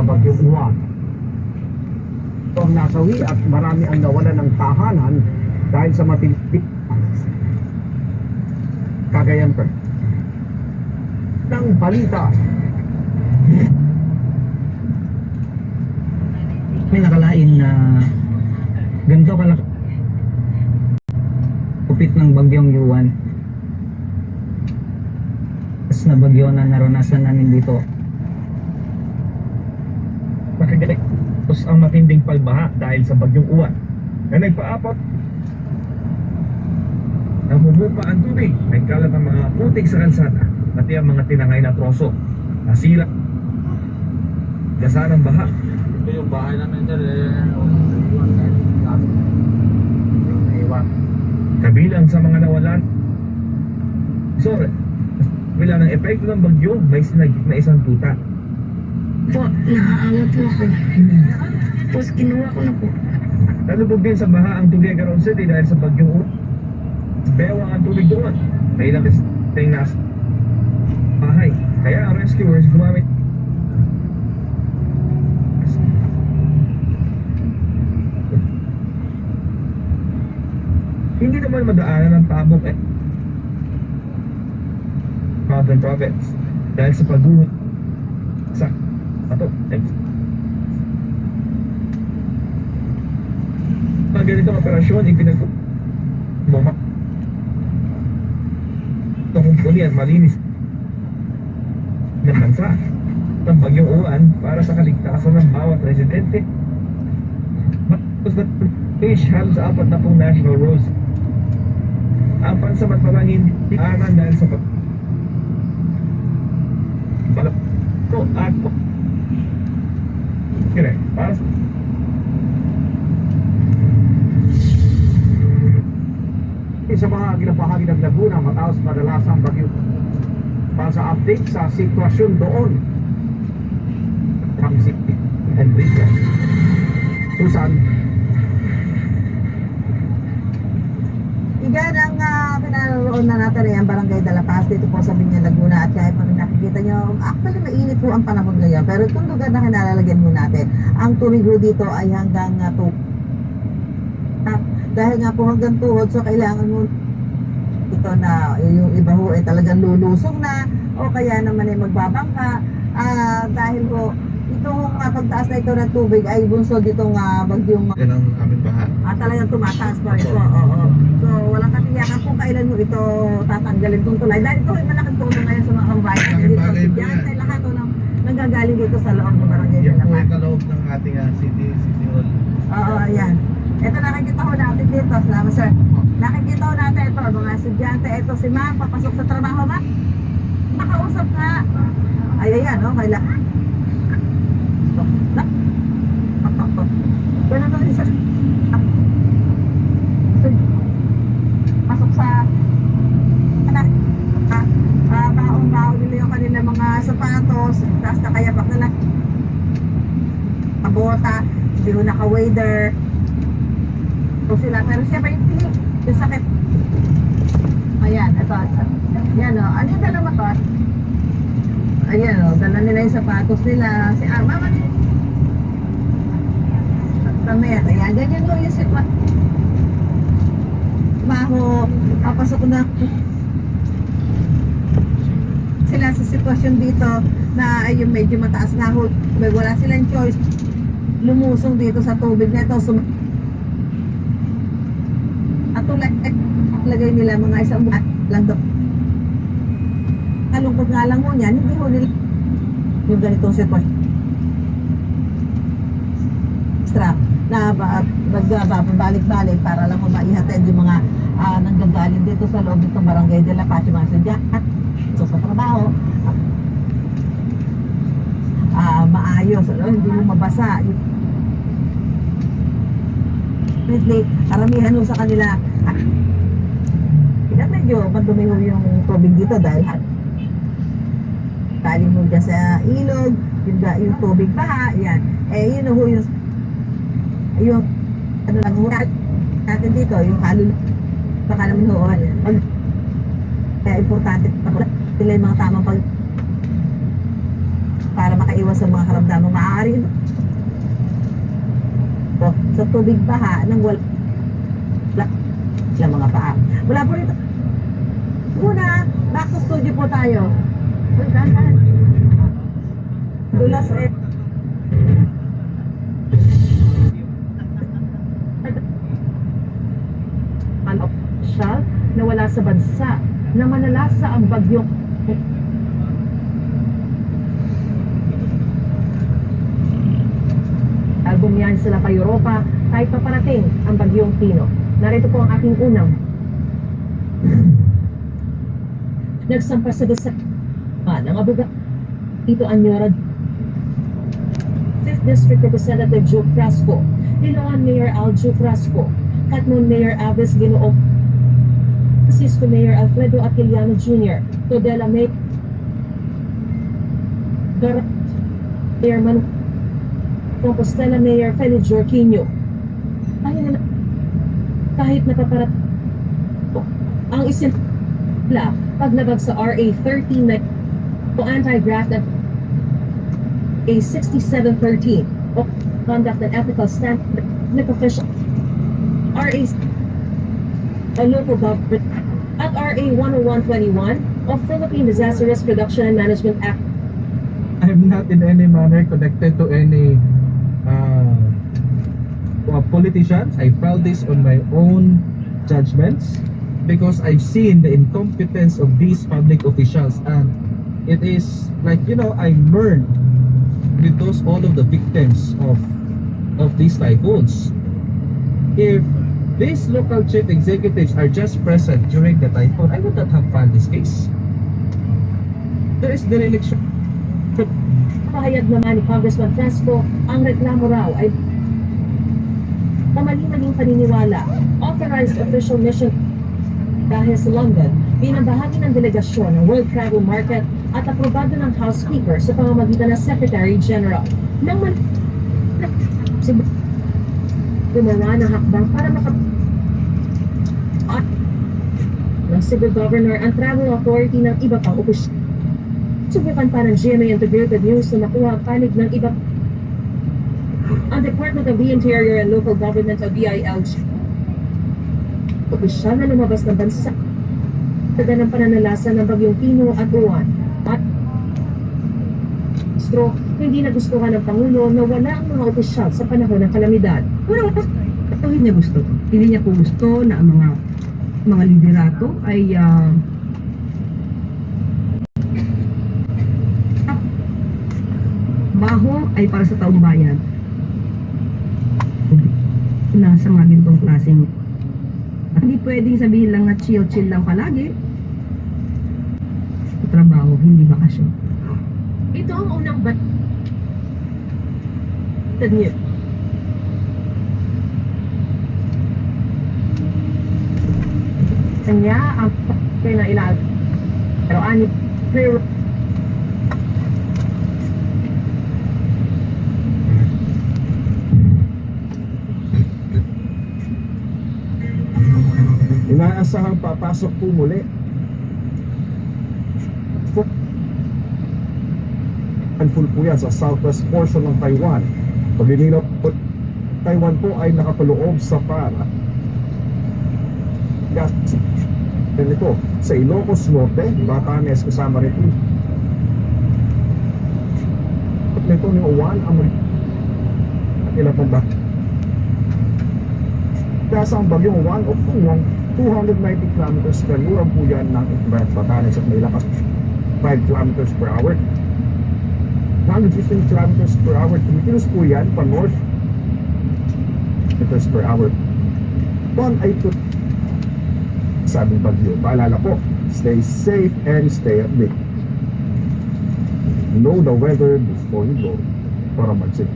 Bagyong Juan. Ito ang nasawi at marami ang nawalan ng tahanan dahil sa matinding Cagayan pa ng balita. May nakalain na ganito kalaki kupit ng bagyong Yuan. Mas na bagyo na naranasan namin dito. Makikinig ang matinding pagbaha dahil sa bagyong Uwan na nagpaapat namumupa ang tubig, may kalat ang mga putik sa kalsada, pati ang mga tinangay na troso nasira gasa ng baha. Ito yung bahay namin sir Kabilang sa mga nawalan bilang ng epekto ng bagyo, may sinagip na isang tuta. Po, naaawa po ako. Tapos kinuha ko na po. Nalubog din sa baha ang Tuguegarao City dahil sa bagyong Uwan. Bewang ang tubig doon. May ilang testing na bahay. Kaya ang rescuers gumamit hindi naman madaanan ng tabok Mountain Province dahil sa pagguhit sa mga ganitong operasyon ipinag-buma kumpuni at malinis ng bansa ng bagyong Uwan para sa kaligtasan ng bawat residente. Matapos na fish halos sa 40 national roads ang pansamantalang hindi anan dahil sa balako at correct para Sa mga ginapahagi ng Laguna matapos madalasang bagyo. Para sa update sa sitwasyon doon, Kamsik Enrique Susan. Igan ang pinanaroon na natin ay ang Barangay de la Paz dito po sa Biñan, Laguna. At kahit pa nakikita nyo, actually mainit po ang panahon ngayon. Pero itong lugar na kinalalagyan mo natin, ang tubig ho dito ay hanggang dahil nga po hanggang tuhod, so kailangan mo ito na yung iba ho ay talagang lulusong na o kaya naman ay magbabangka dahil ho itong pagtaas na ito ng tubig ay bunsod itong bagyong yan ang aming baha. talagang tumataas pa ito. Oo. So walang katiyakan kung kailan mo ito tatanggalin itong tulay dahil ito ay malaking tulong ngayon sa mga kambayan dito sa Binyante, lahat ito nanggagaling dito sa loob ng Barangay de Yan la po Paz. yung kaloob ng ating city hall. Oo, ayan. Ito nakikita ko natin dito. Salamat sir. Nakikita ko natin ito, mga estudyante. Ito si ma'am, papasok sa trabaho ba? Nakausap nga. Ay, ayan, no? Kailangan. Ganun lang isa. Pasok sa baong-baong nila yung kanila mga sapatos. Tapos nakayabak na lang. Kabota. Hindi ko naka-wader. Sila, pero siya ba yung sakit? Ayan, ito. Ayan o, ano yung dala mo to? Ayan o, dala nila yung sapatos nila. Si mama niya. Tamet, ayan, ganyan mo yung sitwa. Baho, papasok na sila sa sitwasyon dito na ay yung medyo mataas na ho. Wala silang choice. Lumusong dito sa tubig na ito. At lagay nila mga isang buwan lang doon. Kalungkot nga lang mo niyan, hindi mo nila yung ganitong sitwasyon. Strap na balik-balik para lang maihatid yung mga nanggagaling dito sa loob nitong Barangay de la Paz, yung mga sadya at so sa trabaho. Maayos, hindi mo mabasa. Karamihan sa kanila medyo madumi yung tubig dito dahil galing mo dyan sa ilog yung tubig baha yan yun ho yung ano lang ho natin dito yung kaluluwa baka naman ho kaya importante nila yung mga tamang para makaiwas sa mga karamdamang maaari sa tubig baha ng wala mga paa. Mula po rito muna, back to studio po tayo. Uy, dahan. Dulas eh. An official na wala sa bansa na manalasa ang bagyong album yan sila pa Europa kahit paparating ang bagyong Pino. Narito po ang aking unang nagsampa sa dasa ng abogado Tito Anyora 5th District Representative Joe Frasco, Liloan Mayor Al Joe Frasco, Katmon Mayor Avis Ginoo, Francisco Mayor Alfredo Aquiliano Jr., Todela Mayor Garat Mayor Manu Compostela Mayor Felix Jorquinho. Ayun na kahit napaparat ang isinla paglabag sa RA 13 na anti-graft at A 6713 o conduct and ethical standard official RA a local government at RA 10121 of Philippine Disaster Risk Reduction and Management Act. I'm not in any manner connected to any politicians. I filed this on my own judgments because I've seen the incompetence of these public officials, and it is like, you know, I mourn with all of the victims of these typhoons. If these local chief executives are just present during the typhoon, I would not have filed this case. There is dereliction. Pahayag naman ni Congressman Frasco, ang reklamo raw ay pamali-maling paniniwala. Authorized official mission dahil sa London, bilang bahagi ng delegasyon ng World Travel Market at aprobado ng House Speaker sa pamamagitan ng Secretary General. Nang gumawa ng hakbang para ng Cebu Governor ang travel authority ng iba pang opisyal. Subukan pa ng GMA Integrated News na makuha ang panig ng iba ang Department of the Interior and Local Government o DILG. Opisyal na lumabas ng bansa taga ng pananalasa ng bagyong Pino at Uwan. At hindi nagustuhan ng Pangulo na wala ang mga opisyal sa panahon ng kalamidad. Hindi niya gusto to. Hindi niya po gusto na ang mga liderato ay baho ay para sa taong bayan. Nasa mga ganitong klaseng hindi pwedeng sabihin lang na chill lang palagi. Trabaho, hindi bakasyon. Ito ang unang niyo. Kanya ang na ilag. Pero ani clear Inaasahang papasok po muli full po yan sa southwest portion ng Taiwan. Paglilinaw po, Taiwan po ay nakapaloob sa para gas nito sa Ilocos Norte, Batanes, kasama rin nito ni Uwan ang ilang pang kasa ang bagyong Uwan o Fuwang 290 km per hour po yan ng Batanes at may lakas 5 km per hour. 115 km per hour tumikilos po yan pa north km per hour. One ay sabing bagyo. Paalala po, stay safe and stay updated. Know the weather before you go para mag-check.